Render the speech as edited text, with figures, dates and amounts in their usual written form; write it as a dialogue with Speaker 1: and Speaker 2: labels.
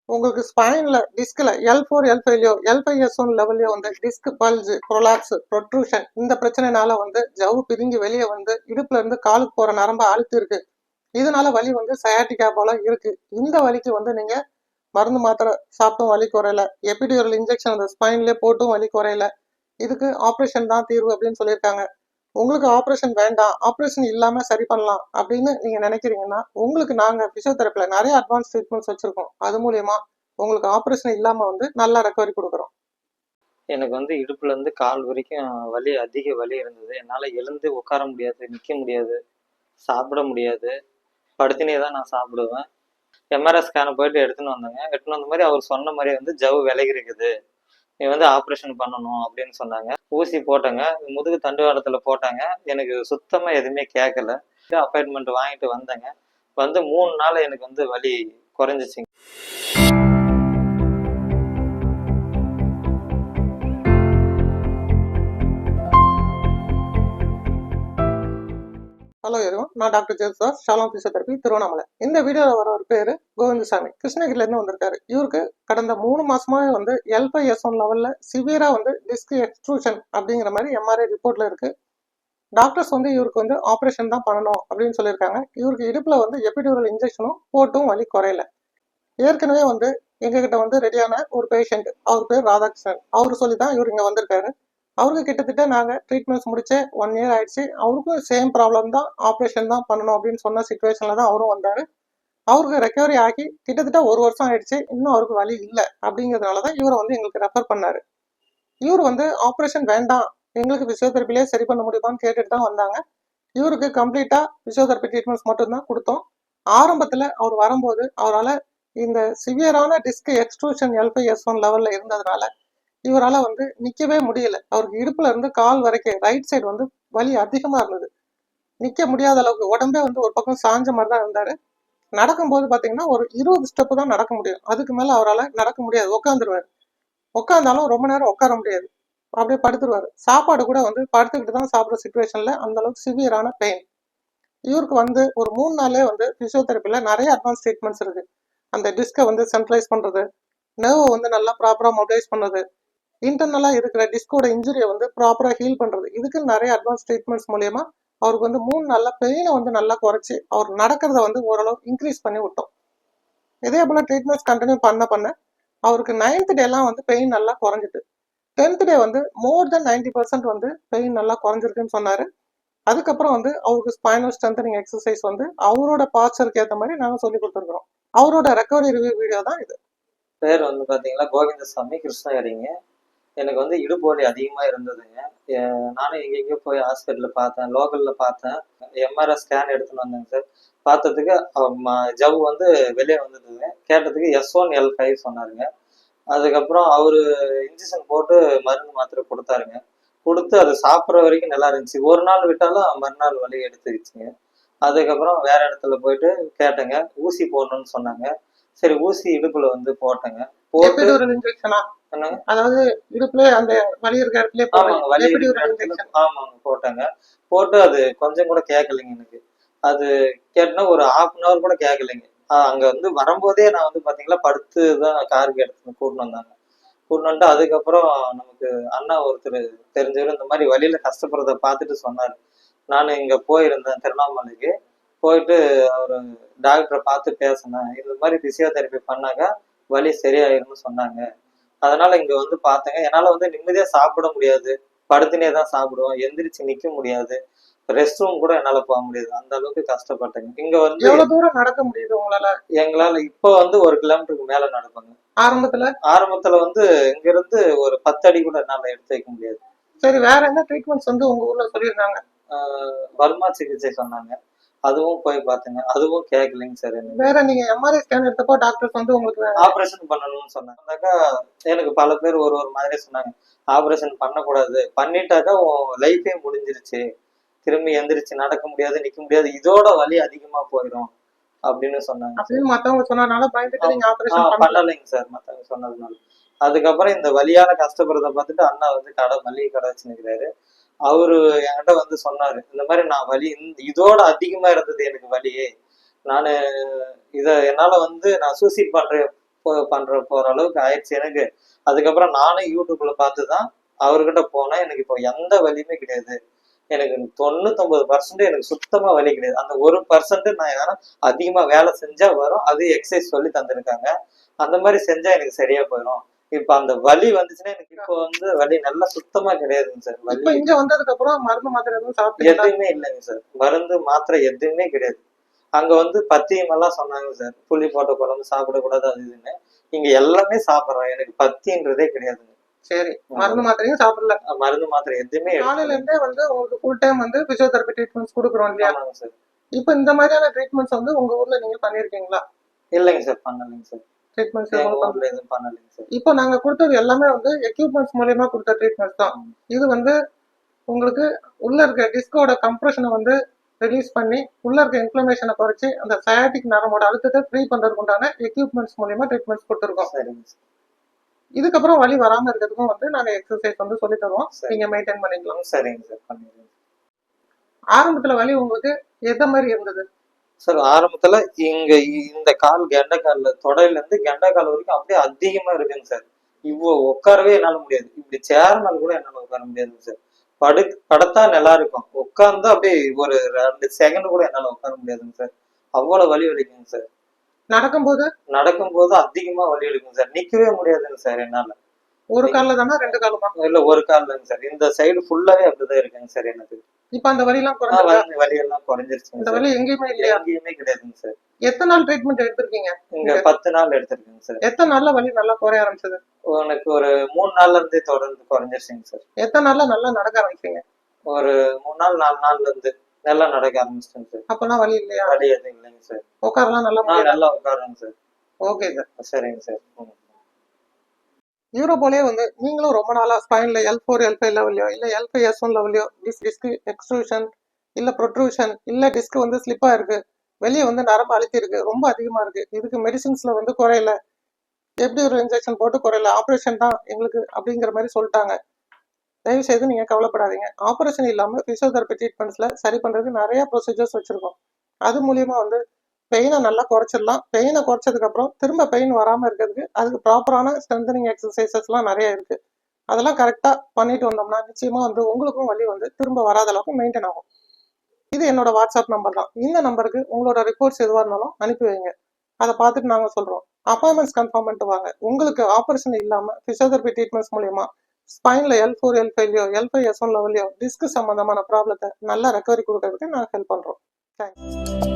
Speaker 1: உங்களுக்கு ஸ்பைன்ல டிஸ்க்ல L4 L5லயோ L5S1 லெவல்லயோ வந்து disk bulge prolapse protrusion இந்த பிரச்சனைனால வந்து ஜவ்வு பிதுங்கி வெளியே வந்து இடுப்புல இருந்து காலுக்கு போற நரம்பு அழுத்து இருக்கு. இதனால வலி வந்து சயாட்டிக்கா போல இருக்கு. இந்த வலிக்கு வந்து நீங்க மருந்து மாத்திரை சாப்பிட்டும் வலி குறையல, எபிடியூரல் இன்ஜெக்ஷன் அந்த ஸ்பைன்லயே போட்டும் வலி குறையல, இதுக்கு ஆப்ரேஷன் தான் தீர்வு அப்படின்னு சொல்லியிருக்காங்க. உங்களுக்கு ஆப்ரேஷன் வேண்டாம், ஆப்ரேஷன் இல்லாம சரி பண்ணலாம் அப்படின்னு நீங்க நினைக்கிறீங்கன்னா உங்களுக்கு நாங்க பிசியோதெரப்பில நிறைய அட்வான்ஸ் ட்ரீட்மெண்ட்ஸ் வச்சிருக்கோம். அது மூலியமா உங்களுக்கு ஆப்ரேஷன் இல்லாம வந்து நல்லா ரெக்கவரி கொடுக்குறோம்.
Speaker 2: எனக்கு வந்து இடுப்புல இருந்து கால் வரைக்கும் வலி, அதிக வலி இருந்தது. என்னால எழுந்து உட்கார முடியாது, நிக்க முடியாது, சாப்பிட முடியாது. படுத்தினே தான் நான் சாப்பிடுவேன். எம்ஆர்ஐ ஸ்கேனை போயிட்டு எடுத்துன்னு வந்தேங்க. எடுத்துன்னு வந்த மாதிரி அவர் சொன்ன மாதிரி வந்து ஜவ்வு விலகி இருக்குது, நீ வந்து ஆப்ரேஷன் பண்ணணும் அப்படின்னு சொன்னாங்க. ஊசி போட்டேங்க, முதுகு தண்டுவாளத்துல போட்டாங்க. எனக்கு சுத்தமா எதுவுமே கேட்கல. அப்பாயின்மெண்ட் வாங்கிட்டு வந்தேங்க. வந்து 3 நாள் எனக்கு வந்து வலி குறைஞ்சிச்சுங்க.
Speaker 1: ஹலோ எதுவும் நான் doctor Yesudas, Shalom physiotherapy, Tiruvannamalai. இந்த வீடியோவில் வர ஒரு பேர் கோவிந்தசாமி, கிருஷ்ணகிரிலேருந்து வந்திருக்காரு. இவருக்கு கடந்த 3 மாசமாவே வந்து L5S1 லெவலில் சிவியரா வந்து டிஸ்க் எக்ஸ்ட்ரூஷன் அப்படிங்கிற மாதிரி எம்ஆர்ஐ ரிப்போர்ட்ல இருக்கு. டாக்டர்ஸ் வந்து இவருக்கு வந்து ஆப்ரேஷன் தான் பண்ணணும் அப்படின்னு சொல்லியிருக்காங்க. இவருக்கு இடுப்புல வந்து எபிடியூரல் இன்ஜெக்ஷனும் போட்டும் வலி குறையல. ஏற்கனவே வந்து எங்ககிட்ட வந்து ரெடியான ஒரு பேஷண்ட், அவர் பேர் ராதாகிருஷ்ணன், அவர் சொல்லி தான் இவர் இங்கே வந்திருக்காரு. அவருக்கு கிட்டத்தட்ட நாங்கள் ட்ரீட்மெண்ட்ஸ் முடிச்சே 1 இயர் ஆயிடுச்சு. அவருக்கும் சேம் ப்ராப்ளம் தான், ஆப்ரேஷன் தான் பண்ணணும் அப்படின்னு சொன்ன சுச்சுவேஷனில் தான் அவரும் வந்தார். அவருக்கு ரெக்கவரி ஆகி கிட்டத்தட்ட 1 வருஷம் ஆயிடுச்சு. இன்னும் அவருக்கு வலி இல்லை. அப்படிங்கிறதுனால தான் இவரை வந்து எங்களுக்கு ரெஃபர் பண்ணார். இவர் வந்து ஆப்ரேஷன் வேண்டாம், எங்களுக்கு பிசியோதெரப்பிலே சரி பண்ண முடியுமான்னு கேட்டுட்டு தான் வந்தாங்க. இவருக்கு கம்ப்ளீட்டாக பிசியோதெரப்பி ட்ரீட்மெண்ட்ஸ் மட்டும்தான் கொடுத்தோம். ஆரம்பத்தில் அவர் வரும்போது அவரால் இந்த சிவியரான டிஸ்க் எக்ஸ்ட்ரூஷன் L5S1 லெவலில் இருந்ததுனால இவரால் வந்து நிற்கவே முடியல. அவருக்கு இடுப்புல இருந்து கால் வரைக்கும் ரைட் சைடு வந்து வலி அதிகமாக இருந்தது. நிற்க முடியாத அளவுக்கு உடம்பே வந்து ஒரு பக்கம் சாஞ்ச மாதிரி தான் இருந்தார். நடக்கும்போது பார்த்தீங்கன்னா ஒரு 20 ஸ்டெப்பு தான் நடக்க முடியும். அதுக்கு மேலே அவரால் நடக்க முடியாது. உட்காந்துருவார். உட்காந்தாலும் ரொம்ப நேரம் உட்கார முடியாது. அப்படியே படுத்துருவார். சாப்பாடு கூட வந்து படுத்துக்கிட்டு தான் சாப்பிட்ற சுச்சுவேஷனில் அந்த அளவுக்கு சிவியரான பெயின். இவருக்கு வந்து ஒரு 3 நாளே வந்து பிசியோதெரப்பியில் நிறைய அட்வான்ஸ் ட்ரீட்மெண்ட்ஸ் இருக்குது. அந்த டிஸ்கை வந்து சென்ட்ரலைஸ் பண்ணுறது, நர்வை வந்து நல்லா ப்ராப்பராக மொபிலைஸ் பண்ணுறது, இன்டர்னலாக இருக்கிற டிஸ்கோட இன்ஜுரியை வந்து ப்ராப்பராக ஹீல் பண்ணுறது, இதுக்கு நிறைய அட்வான்ஸ் ட்ரீட்மெண்ட்ஸ் மூலயமா அவருக்கு வந்து 3 நாளில் பெயினை வந்து நல்லா குறைச்சி அவர் நடக்கிறத வந்து ஓரளவு இன்க்ரீஸ் பண்ணி விட்டோம். இதே போல் ட்ரீட்மெண்ட்ஸ் கண்டினியூ பண்ண அவருக்கு 9th டேலாம் வந்து பெயின் நல்லா குறைஞ்சிட்டு, 10th டே வந்து மோர் தென் 90% வந்து பெயின் நல்லா குறைஞ்சிருக்குன்னு சொன்னார். அதுக்கப்புறம் வந்து அவருக்கு ஸ்பைனல் ஸ்ட்ரென்தனிங் எக்ஸசைஸ் வந்து அவரோட பாஸ்டருக்கு ஏற்ற மாதிரி நாங்கள் சொல்லி கொடுத்துருக்குறோம். அவரோட ரெக்கவரி ரிவ்யூ வீடியோ தான் இது.
Speaker 2: பேர் வந்து பார்த்தீங்கன்னா கோவிந்தசாமி, கிருஷ்ணகிரிங்க. எனக்கு வந்து இடுப்பு வலி அதிகமாக இருந்ததுங்க. நானும் எங்கெங்கேயோ போய் ஹாஸ்பிட்டலில் பார்த்தேன், லோக்கலில் பார்த்தேன். எம்ஆர்ஐ ஸ்கேன் எடுத்துன்னு வந்தேங்க சார். பார்த்ததுக்கு ஜவ் வந்து வெளியே வந்துடுதுங்க. கேட்டதுக்கு S1 L5 சொன்னாருங்க. அதுக்கப்புறம் அவரு இன்ஜெக்ஷன் போட்டு மருந்து மாத்திரை கொடுத்தாருங்க. கொடுத்து அது சாப்பிட்ற வரைக்கும் நல்லா இருந்துச்சு. ஒரு நாள் விட்டாலும் மறுநாள் வலி எடுத்துக்கிச்சுங்க. அதுக்கப்புறம் வேற இடத்துல போயிட்டு கேட்டேங்க, ஊசி போடணும்னு சொன்னாங்க. சரி, ஊசி இடுப்புல வந்து போட்டேங்க. போட்டு
Speaker 1: என்னங்க, அதாவது இடுப்புல அந்த வலி இருக்கிற இடத்துல
Speaker 2: ஆமாங்க, வலி இருக்கிற இடத்துல ஆமாங்க போட்டாங்க. போட்டு அது கொஞ்சம் கூட கேட்கலைங்க எனக்கு. அது கேட்டனா ஒரு 1/2 hour கூட கேட்கலைங்க. அங்க வந்து வரும்போதே நான் வந்து பாத்தீங்களா படுத்து தான் காருக்கு எடுத்து கூட்டின்னு வந்தாங்க. கூட்டின்னு வந்துட்டு அதுக்கப்புறம் நமக்கு அண்ணா ஒருத்தர் தெரிஞ்சவர் இந்த மாதிரி வழியில கஷ்டப்படுறத பார்த்துட்டு சொன்னாரு. நான் இங்க போயிருந்தேன் திருவண்ணாமலைக்கு. போயிட்டு அவர் டாக்டரை பார்த்து பேசினேன். இந்த மாதிரி பிசியோதெரப்பி பண்ணாக்கா வலி சரியாயிரும்னு சொன்னாங்க. அதனால இங்க வந்து பார்த்தேங்க. என்னால வந்து நிம்மதியா சாப்பிட முடியாது. படுத்துனே தான் சாப்பிடுவோம். எந்திரிச்சு நிக்க முடியாது. ரெஸ்ட் ரூம் கூட என்னால போக முடியாது. அந்த அளவுக்கு கஷ்டப்பட்டேங்க. இங்க வந்து
Speaker 1: எவ்வளவு தூரம் நடக்க முடியுது உங்களால?
Speaker 2: எங்களால இப்போ வந்து 1 கிலோமீட்டருக்கு மேல நடப்பேங்க. ஆரம்பத்துல வந்து இங்க இருந்து ஒரு 10 அடி கூட என்னால எடுத்து வைக்க முடியாது.
Speaker 1: சரி, வேற என்ன ட்ரீட்மெண்ட்ஸ் வந்து உங்க ஊர்ல சொல்லியிருந்தாங்க?
Speaker 2: பர்மா சிகிச்சை சொன்னாங்க. அதுவும் போய் பார்த்தேங்க. அதுவும் கேட்கலைங்க சார்.
Speaker 1: வேற நீங்க எம்ஆர்ஐ ஸ்கேன் எடுத்தப்போ டாக்டர்ஸ் வந்து உங்களுக்கு
Speaker 2: ஆபரேஷன் பண்ணணும்னு சொன்னாங்க. எனக்கு பல பேர் ஒரு மாதிரி சொன்னாங்க, ஆபரேஷன் பண்ணக்கூடாது, பண்ணிட்டாக்கா உன் லைஃபே முடிஞ்சிருச்சு, திரும்பி எந்திரிச்சு நடக்க முடியாது, நிக்க முடியாது, இதோட வலி அதிகமா போயிடும் அப்படின்னு சொன்னாங்க.
Speaker 1: மத்தவங்க சொன்னதுனால பயந்துட்டு நீங்க ஆபரேஷன்
Speaker 2: பண்ணலைங்க சார், மத்தவங்க சொன்னதுனால. அதுக்கப்புறம் இந்த வலியால கஷ்டப்படுறத பார்த்துட்டு அண்ணா வந்து மளிகை கடை வச்சுருக்கிறாரு. அவரு என்கிட்ட வந்து சொன்னாரு, இந்த மாதிரி நான் வலி இதோட அதிகமா இருந்தது எனக்கு வலி, நானு என்னால வந்து நான் சூசைட் பண்றேன் போற அளவுக்கு ஆயிடுச்சு எனக்கு. அதுக்கப்புறம் நானும் யூடியூப்ல பார்த்துதான் அவர்கிட்ட போனேன். எனக்கு இப்போ எந்த வலியுமே கிடையாது. எனக்கு 99% எனக்கு சுத்தமா வலி கிடையாது. அந்த 1% நான் ஏன்னா அதிகமா வேலை செஞ்சா வரும். அது எக்ஸசைஸ் சொல்லி தந்திருக்காங்க. அந்த மாதிரி செஞ்சா எனக்கு சரியா போயிடும். இப்ப அந்த வலி வந்துச்சுன்னா எனக்கு இப்போ வந்து வலி நல்லா சுத்தமா கிடையாதுங்க சார்.
Speaker 1: இப்ப
Speaker 2: வலி
Speaker 1: இங்க வந்ததுக்கு அப்புறம் மருந்து மாத்திரை எதுவும் சாப்பிட்டீங்களா?
Speaker 2: எதுவுமே இல்லைங்க சார். மருந்து மாத்திரை எதுவுமே கிடையாது. அங்க வந்து பத்தியம் எல்லாம் சொன்னாங்க சார். புளி போட்ட குழம்பு சாப்பிடக்கூடாது அது இதுன்னு. இங்க எல்லாமே சாப்பிடுறேன். எனக்கு பத்தியன்றதே கிடையாதுங்க.
Speaker 1: சரி, மருந்து மாத்திரையும் சாப்பிடல.
Speaker 2: மருந்து மாத்திரை எதுவுமே
Speaker 1: காலையில இருந்தே வந்து உங்களுக்கு ஃபுல் டைம் வந்து பிசியோதெரபி ட்ரீட்மெண்ட்ஸ் கொடுக்குறோம் இல்லையா?
Speaker 2: ஆமாங்க சார்.
Speaker 1: இப்ப இந்த மாதிரியான ட்ரீட்மெண்ட்ஸ் வந்து உங்க ஊர்ல நீங்க பண்ணிருக்கீங்களா?
Speaker 2: இல்லைங்க சார், பண்ணலைங்க சார்.
Speaker 1: ட்ரீட்மெண்ட்ஸ்
Speaker 2: எங்க ஊர்ல எதுவும் பண்ணலைங்க சார்.
Speaker 1: இப்போ நாங்க கொடுத்தது எல்லாமே வந்து எக்யூப்மெண்ட்ஸ் மூலியமா கொடுத்த ட்ரீட்மெண்ட்ஸ் தான். இது வந்து உங்களுக்கு உள்ள இருக்க டிஸ்கோட கம்ப்ரெஷனை வந்து ரிலீஸ் பண்ணி உள்ள இருக்க இன்ஃப்ளமேஷனை குறைச்சி அந்த சயாட்டிக் நரம்போட அழுத்தத்தை ஃப்ரீ பண்றதுக்கு உண்டான எக்யூப்மெண்ட்ஸ் மூலியமா ட்ரீட்மெண்ட்ஸ் கொடுத்துருக்கோம்.
Speaker 2: சரிங்க சார்.
Speaker 1: இதுக்கப்புறம் வலி வராம இருக்கிறதுக்கும் வந்து நாங்க எக்ஸசைஸ் வந்து சொல்லி தருவோம்.
Speaker 2: சரி.
Speaker 1: நீங்க மெயின்டைன் பண்ணிக்கலாம்.
Speaker 2: சரிங்க சார், பண்ணிடுறேன்.
Speaker 1: ஆரம்பத்துல வலி உங்களுக்கு எந்த மாதிரி இருந்தது?
Speaker 2: சார் ஆரம்பத்துல இந்த கால் கெண்டைக்கால்ல தொடையில இருந்து கெண்டைக்கால் வரைக்கும் அப்படியே அதிகமா இருக்குங்க சார். இவ்வளவு உட்காரவே என்னால முடியாது. இப்படி சேர் மேல கூட என்னால உட்கார முடியாதுங்க சார். படுத்தா நல்லா இருக்கும். உட்கார்ந்தா அப்படியே ஒரு 2 செகண்ட் கூட என்னால உட்கார முடியாதுங்க சார். அவ்வளவு வலி வலிக்குங்க சார். நடக்கும்போது அதிகமா வலி வலிக்குங்க சார். நிக்கவே முடியாதுங்க சார் என்னால.
Speaker 1: ஒரு கால்ல தானா 2 காலுமா?
Speaker 2: இல்ல, ஒரு கால்லங்க சார். இந்த சைடு ஃபுல்லாவே அப்படிதான் இருக்குங்க சார் எனக்கு.
Speaker 1: இப்ப அந்த வலி எல்லாம் குறைஞ்சிருச்சா?
Speaker 2: வலி எல்லாம் குறைஞ்சிருச்சுங்க
Speaker 1: இந்த
Speaker 2: சார்.
Speaker 1: வலி எங்கேயுமே இல்லையா?
Speaker 2: எங்கேயுமே கிடையாதுங்க சார்.
Speaker 1: எத்தனை நாள் ட்ரீட்மெண்ட் எடுத்திருக்கீங்க?
Speaker 2: இங்க 10 நாள் எடுத்திருக்கேங்க சார்.
Speaker 1: எத்தனை நாள்ல வலி நல்லா குறைய ஆரம்பிச்சது?
Speaker 2: எனக்கு ஒரு 3 நாள்ல இருந்தே தொடர்ந்து குறைஞ்சிருச்சுங்க சார்.
Speaker 1: எத்தனை நாள்ல நல்லா நடக்க ஆரம்பிச்சீங்க?
Speaker 2: ஒரு 3 நாள் 4 நாள்ல இருந்து நல்லா நடக்க ஆரம்பிச்சிட்டேங்க சார்.
Speaker 1: அப்பெல்லாம் வலி இல்லையா?
Speaker 2: வலி எதுவும் இல்லைங்க சார்.
Speaker 1: உட்காரலாம் நல்லா
Speaker 2: நல்லா உட்காருங்க சார்.
Speaker 1: Okay sir.
Speaker 2: சரிங்க சார்.
Speaker 1: யூரோ போலயே வந்து நீங்களும் ரொம்ப நாளா ஸ்பைன்ல L4 L5 லெவல்லையோ இல்ல L5 S1 லெவல்லையோ டிஸ்க் எக்ஸ்ட்ரூஷன் இல்ல ப்ரொட்ரூஷன் இல்ல டிஸ்க் வந்து ஸ்லிப்பா இருக்கு, வெளியே வந்து நரம்பு அழுத்தி இருக்கு, ரொம்ப அதிகமா இருக்கு, இதுக்கு மெடிசின்ஸ்ல வந்து குறையல, எப்படி ஒரு இன்ஜெக்ஷன் போட்டு குறையல, ஆப்ரேஷன் தான் எங்களுக்கு அப்படிங்கிற மாதிரி சொல்லிட்டாங்க. தயவு செய்து நீங்க கவலைப்படாதீங்க. ஆப்ரேஷன் இல்லாம பிசியோதெரபி ட்ரீட்மெண்ட்ஸ்ல சரி பண்றதுக்கு நிறைய ப்ரொசீஜர்ஸ் வச்சிருக்கோம். அது மூலியமா வந்து பெயினை நல்லா குறைச்சிடலாம். பெயினை குறைச்சதுக்கு அப்புறம் திரும்ப பெயின் வராம இருக்கிறதுக்கு அதுக்கு ப்ராப்பரான ஸ்ட்ரென்தனிங் எக்ஸசைசஸ்லாம் நிறைய இருக்கு. அதெல்லாம் கரெக்டா பண்ணிட்டு வந்தோம்னா நிச்சயமா வந்து உங்களுக்கும் வலி வந்து திரும்ப வராத அளவுக்கு மெயின்டைன் ஆகும். இது என்னோட வாட்ஸ்அப் நம்பர் தான். இந்த நம்பருக்கு உங்களோட ரிப்போர்ட்ஸ் எதுவாக இருந்தாலும் அனுப்பி வைங்க. அதை பார்த்துட்டு நாங்க சொல்றோம். அப்பாயின்மெண்ட்ஸ் கன்ஃபார்ம் பண்ணிட்டு வாங்க. உங்களுக்கு ஆப்ரேஷன் இல்லாம பிசியோதெரபி ட்ரீட்மெண்ட்ஸ் மூலியமா ஸ்பைன்ல L4 L5லயோ L5 S1 லெவல்லையோ டிஸ்க் சம்பந்தமான ப்ராப்ளத்தை நல்லா ரெக்கவரி கொடுக்கறதுக்கு நாங்கள் ஹெல்ப் பண்றோம். தேங்க்ஸ்.